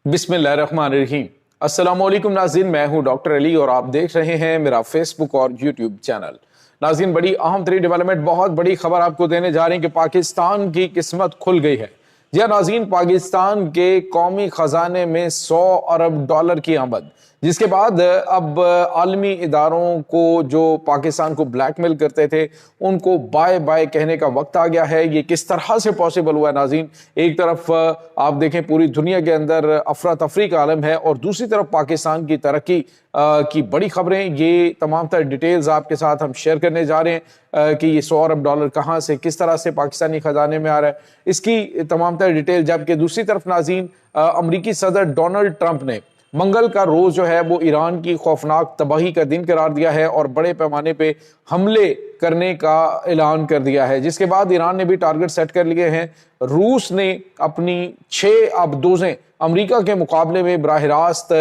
बिस्मिल्लाहिर्रहमानिर्रहीम। अस्सलाम वालेकुम नाज़रीन, मैं हूं डॉक्टर अली और आप देख रहे हैं मेरा फेसबुक और यूट्यूब चैनल। नाज़रीन, बड़ी अहम तरीन डेवलपमेंट, बहुत बड़ी खबर आपको देने जा रहे हैं कि पाकिस्तान की किस्मत खुल गई है। जी हाँ नाज़रीन, पाकिस्तान के कौमी खजाने में 100 अरब डॉलर की आमद, जिसके बाद अब आलमी इदारों को जो पाकिस्तान को ब्लैकमेल करते थे उनको बाय बाय कहने का वक्त आ गया है। ये किस तरह से पॉसिबल हुआ है नाज़रीन? एक तरफ आप देखें पूरी दुनिया के अंदर अफरा तफरी का आलम है और दूसरी तरफ पाकिस्तान की तरक्की की बड़ी खबरें। ये तमाम तर डिटेल्स आपके साथ हम शेयर करने जा रहे हैं कि ये 100 अरब डॉलर कहाँ से किस तरह से पाकिस्तानी खजाने में आ रहा है, इसकी तमाम तर डिटेल। जबकि दूसरी तरफ नाज़रीन, अमरीकी सदर डोनाल्ड ट्रंप ने मंगल का रोज जो है वो ईरान की खौफनाक तबाही का दिन करार दिया है और बड़े पैमाने पे हमले करने का ऐलान कर दिया है, जिसके बाद ईरान ने भी टारगेट सेट कर लिए हैं। रूस ने अपनी 6 आबदोजें अमेरिका के मुकाबले में बराह रास्त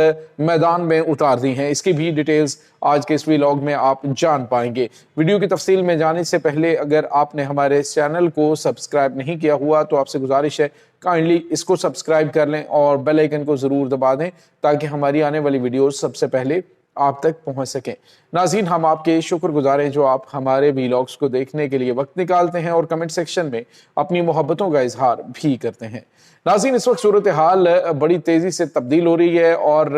मैदान में उतार दी हैं। इसकी भी डिटेल्स आज के इस व्लॉग में आप जान पाएंगे। वीडियो की तफसील में जाने से पहले अगर आपने हमारे इस चैनल को सब्सक्राइब नहीं किया हुआ तो आपसे गुजारिश है काइंडली इसको सब्सक्राइब कर लें और बेल आइकन को जरूर दबा दें ताकि हमारी आने वाली वीडियोस सबसे पहले आप तक पहुंच सकें। नाज़रीन, हम आपके शुक्रगुजार हैं जो आप हमारे व्लॉग्स को देखने के लिए वक्त निकालते हैं और कमेंट सेक्शन में अपनी मोहब्बतों का इजहार भी करते हैं। नाज़रीन, इस वक्त सूरत हाल बड़ी तेजी से तब्दील हो रही है और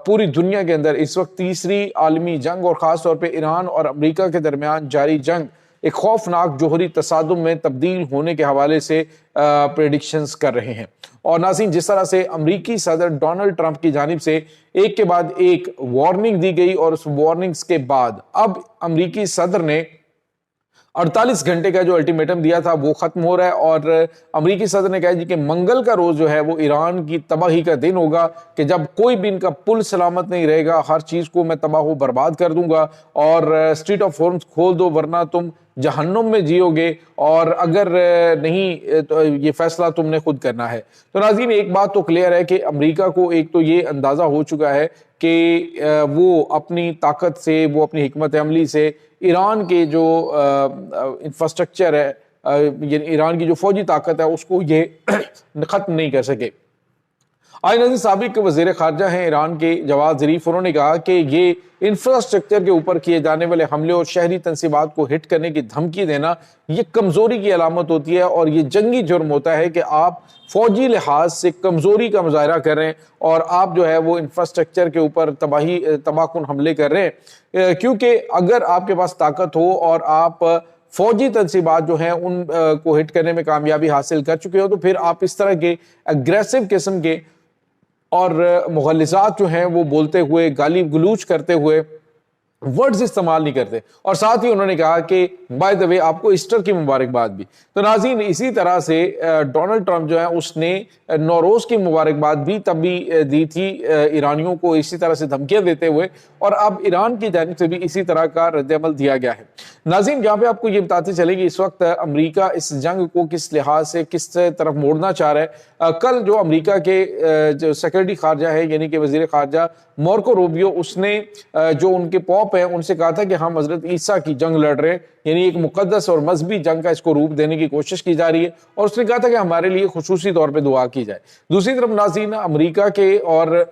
पूरी दुनिया के अंदर इस वक्त तीसरी आलमी जंग और ख़ास तौर पर ईरान और अमेरिका के दरमियान जारी जंग एक खौफनाक जोहरी तसादुम में तब्दील होने के हवाले से प्रेडिक्शंस कर रहे हैं। और नाज़रीन, जिस तरह से अमरीकी सदर डोनाल्ड ट्रंप की जानिब से एक के बाद एक वार्निंग दी गई और उस वार्निंग्स के बाद अब अमरीकी सदर ने 48 घंटे का जो अल्टीमेटम दिया था वो खत्म हो रहा है और अमरीकी सदर ने कहा जी कि मंगल का रोज जो है वो ईरान की तबाही का दिन होगा कि जब कोई भी इनका पुल सलामत नहीं रहेगा, हर चीज को मैं तबाह बर्बाद कर दूंगा और स्ट्रीट ऑफ होर्म्स खोल दो वरना तुम जहन्नुम में जियोगे और अगर नहीं तो ये फैसला तुमने खुद करना है। तो नाज़रीन, एक बात तो क्लियर है कि अमेरिका को एक तो ये अंदाजा हो चुका है कि वो अपनी ताकत से, वो अपनी हिकमत अमली से ईरान के जो इंफ्रास्ट्रक्चर है, ईरान की जो फौजी ताकत है उसको ये खत्म नहीं कर सके। आज नाज़रीन, साबिक वज़ीर ख़ारजा हैं ईरान के जवाद ज़रीफ, उन्होंने कहा कि ये इंफ्रास्ट्रक्चर के ऊपर किए जाने वाले हमले और शहरी तंसीबात को हिट करने की धमकी देना ये कमज़ोरी की अलामत होती है और ये जंगी जुर्म होता है कि आप फौजी लिहाज से कमज़ोरी का मुजाहरा कर रहे हैं और आप जो है वो इंफ्रास्ट्रक्चर के ऊपर तबाहकुन हमले कर रहे हैं। क्योंकि अगर आपके पास ताकत हो और आप फौजी तंसीबात जो हैं उन को हिट करने में कामयाबी हासिल कर चुके हो तो फिर आप इस तरह के अग्रेसिव किस्म के और मुग़ल्लिज़ात जो हैं वो बोलते हुए, गाली गलूच करते हुए वर्ड्स इस्तेमाल नहीं करते। और साथ ही उन्होंने कहा कि बाय द वे आपको ईस्टर की मुबारकबाद भी। तो नाज़रीन, इसी तरह से डोनाल्ड ट्रंप जो है उसने नौरोज की मुबारकबाद भी तब भी दी थी ईरानियों को इसी तरह से धमकियां देते हुए और अब ईरान की जानिब से भी इसी तरह का रद्द-ए-अमल दिया गया है। नाज़रीन, यहाँ पे आपको ये बताते चले कि इस वक्त अमेरिका इस जंग को किस लिहाज से किस तरफ मोड़ना चाह रहा है। कल जो अमेरिका के जो सेक्रेटरी खारजा है यानी कि वजीर खारजा मार्को रूबियो, उसने जो उनके पॉप है उनसे कहा था कि हम हजरत ईसा की जंग लड़ रहे हैं, यानी एक मुकद्दस और मजहबी जंग का इसको रूप देने की कोशिश की जा रही है और उसने कहा था कि हमारे लिए खुसूसी तौर पे दुआ की जाए। दूसरी तरफ नाज़रीन, अमेरिका के और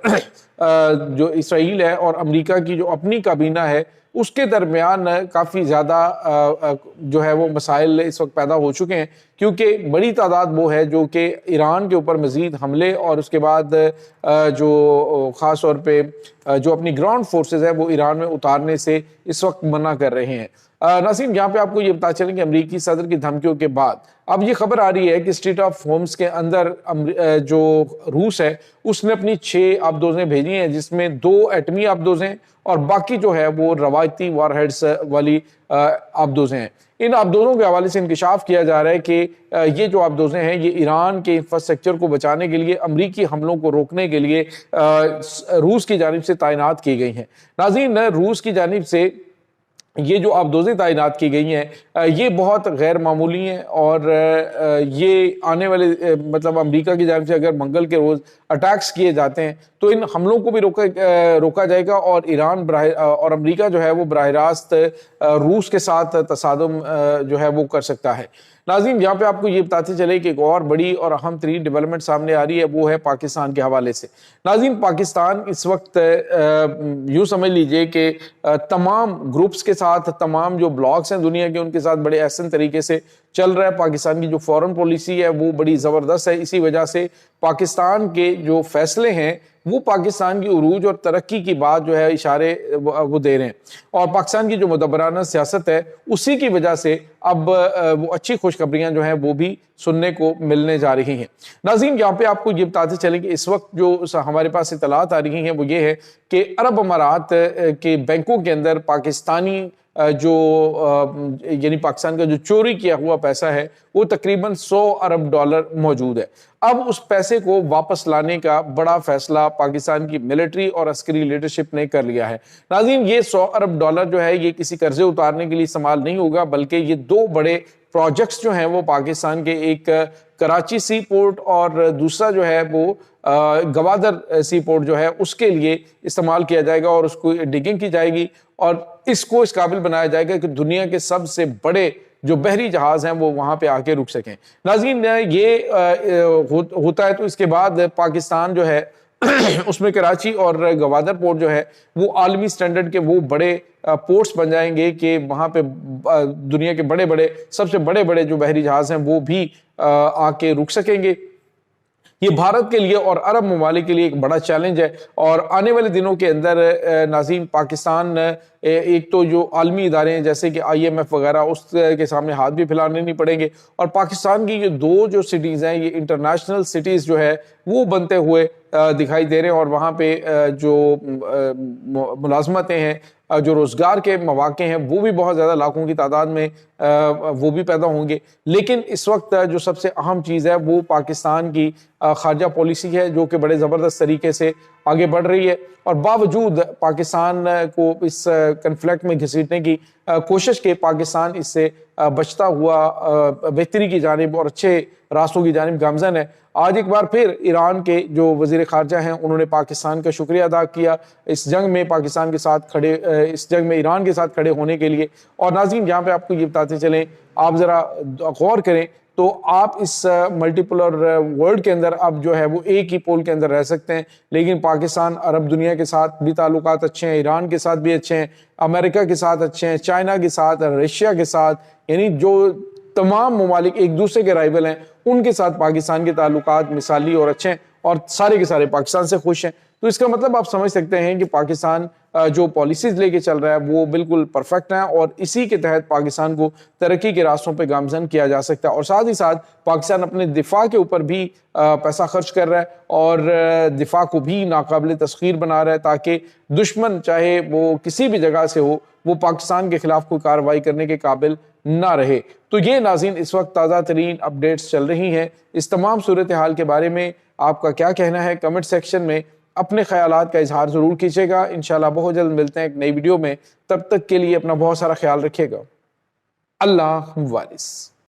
जो इसराइल है और अमेरिका की जो अपनी काबीना है उसके दरमियान काफ़ी ज़्यादा जो है वो मसाइल इस वक्त पैदा हो चुके हैं क्योंकि बड़ी तादाद वो है जो कि ईरान के ऊपर मज़ीद हमले और उसके बाद जो ख़ास तौर पे जो अपनी ग्राउंड फोर्सेस है वो ईरान में उतारने से इस वक्त मना कर रहे हैं। नाज़रीन, यहाँ पे आपको ये पता चले कि अमरीकी सदर की धमकियों के बाद अब ये खबर आ रही है कि स्ट्रीट ऑफ होम्स के अंदर जो रूस है उसने अपनी 6 आबदोजें भेजी हैं, जिसमें 2 एटमी आबदोजें और बाकी जो है वो रवायती वारहेड्स वाली आबदोजें हैं। इन आबदोजों के हवाले से इंकशाफ किया जा रहा है कि ये जो आबदोजें हैं ये ईरान के इंफ्रास्ट्रक्चर को बचाने के लिए, अमरीकी हमलों को रोकने के लिए रूस की जानिब से तैनात की गई हैं। नाज़रीन, रूस की जानिब से ये जो आबदोजें तैनात की गई हैं ये बहुत गैर मामूली हैं और ये आने वाले मतलब अमेरिका की जानिब से अगर मंगल के रोज़ अटैक्स किए जाते हैं तो इन हमलों को भी रोका जाएगा और ईरान और अमेरिका जो है वो बराह रास्त रूस के साथ तसादुम जो है वो कर सकता है। ناظرین یہاں پہ آپ کو یہ بتاتے چلے کہ ایک اور بڑی اور اہم ترین ڈیولپمنٹ سامنے آ رہی ہے، وہ ہے پاکستان کے حوالے سے۔ ناظرین پاکستان اس وقت یوں سمجھ لیجئے کہ تمام گروپس کے ساتھ، تمام جو بلاکس ہیں دنیا کے، ان کے ساتھ بڑے احسن طریقے سے چل رہا ہے۔ پاکستان کی جو فورن پالیسی ہے وہ بڑی زبردست ہے، اسی وجہ سے پاکستان کے جو فیصلے ہیں وہ پاکستان کی عروج اور ترقی کی بات جو ہے اشارے وہ دے رہے ہیں، اور پاکستان کی جو مدبرانہ سیاست ہے اسی کی وجہ سے اب وہ اچھی خوشخبریاں جو ہیں وہ بھی سننے کو ملنے جا رہی ہیں۔ ناظرین یہاں پہ آپ کو یہ بتاتے چلیں کہ اس وقت جو ہمارے پاس اطلاعات آ رہی ہیں وہ یہ ہے کہ عرب امارات کے بینکوں کے اندر پاکستانی یعنی پاکستان کا جو چوری کیا ہوا پیسہ ہے وہ تقریباً $100 ارب موجود ہے۔ اب اس پیسے کو واپس لانے کا بڑا فیصلہ پاکستان کی ملٹری اور عسکری لیڈرشپ نے کر لیا ہے۔ ناظرین یہ $100 ارب جو ہے یہ کسی قرضے اتارنے کے لیے استعمال نہیں ہوگا، بلکہ یہ دو بڑے پروجیکٹس جو ہیں وہ پاکستان کے، ایک کراچی سی پورٹ اور دوسرا جو ہے وہ گوادر سی پورٹ جو ہے اس کے لیے استعمال کیا جائے گا، اور اس کو ڈگنگ کی جائے گی اور اس کو اس قابل بنایا جائے گا کہ دنیا کے سب سے بڑے جو بحری جہاز ہیں وہ وہاں پہ آ کے رک سکیں۔ ناظرین یہ ہوتا ہے تو اس کے بعد پاکستان جو ہے اس میں کراچی اور گوادر پورٹ جو ہے وہ عالمی سٹینڈرڈ کے وہ بڑے پورٹس بن جائیں گے کہ وہاں پہ دنیا کے سب سے بڑے جو بحری جہاز ہیں وہ بھی آ کے رک سکیں گے۔ یہ بھارت کے لیے اور عرب ممالک کے لیے ایک بڑا چیلنج ہے، اور آنے والے دنوں کے اندر ناظرین پاکستان ایک تو جو عالمی ادارے ہیں جیسے کہ IMF وغیرہ اس کے سامنے ہاتھ بھی پھیلانے نہیں پڑیں گے، اور پاکستان کی یہ دو جو سٹیز ہیں یہ انٹرنیشنل سٹیز جو ہے وہ بنتے ہوئے دکھائی دے رہے ہیں، اور وہاں پہ جو ملازمتیں ہیں، جو روزگار کے مواقع ہیں وہ بھی بہت زیادہ لاکھوں کی تعداد میں وہ بھی پیدا ہوں گے۔ لیکن اس وقت جو سب سے اہم چیز ہے وہ پاکستان کی خارجہ پالیسی ہے جو کہ بڑے زبردست طریقے سے آگے بڑھ رہی ہے، اور باوجود پاکستان کو اس کنفلکٹ میں گھسیٹنے کی کوشش کے پاکستان اس سے بچتا ہوا بہتری کی جانب اور اچھے راستوں کی جانب گامزن ہے۔ آج ایک بار پھر ایران کے جو وزیر خارجہ ہیں انہوں نے پاکستان کا شکریہ ادا کیا اس جنگ میں ایران کے ساتھ کھڑے ہونے کے لیے۔ اور ناظرین یہاں پہ آپ کو یہ بتاتے چلیں، آپ ذرا غور کریں تو آپ اس ملٹیپولر ورلڈ کے اندر اب جو ہے وہ ایک ہی پول کے اندر رہ سکتے ہیں، لیکن پاکستان عرب دنیا کے ساتھ بھی تعلقات اچھے ہیں، ایران کے ساتھ بھی اچھے ہیں، امریکہ کے ساتھ اچھے ہیں، چائنا کے ساتھ، رشیا کے ساتھ، یعنی جو تمام ممالک ایک دوسرے کے رائیول ہیں ان کے ساتھ پاکستان کے تعلقات مثالی اور اچھے ہیں، اور سارے کے سارے پاکستان سے خوش ہیں۔ تو اس کا مطلب آپ سمجھ سکتے ہیں کہ پاکستان جو پالیسیز لے کے چل رہا ہے وہ بالکل پرفیکٹ ہیں، اور اسی کے تحت پاکستان کو ترقی کے راستوں پہ گامزن کیا جا سکتا ہے، اور ساتھ ہی ساتھ پاکستان اپنے دفاع کے اوپر بھی پیسہ خرچ کر رہا ہے اور دفاع کو بھی ناقابل تسخیر بنا رہا ہے، تاکہ دشمن چاہے وہ کسی بھی جگہ سے ہو وہ پاکستان کے خلاف کوئی کارروائی کرنے کے قابل نہ رہے۔ تو یہ ناظرین اس وقت تازہ ترین اپڈیٹس چل رہی ہیں۔ اس تمام صورتحال کے بارے میں آپ کا کیا کہنا ہے؟ کمنٹ سیکشن میں اپنے خیالات کا اظہار ضرور کیجیے گا۔ انشاءاللہ بہت جلد ملتے ہیں ایک نئی ویڈیو میں، تب تک کے لیے اپنا بہت سارا خیال رکھیے گا۔ اللہ حافظ۔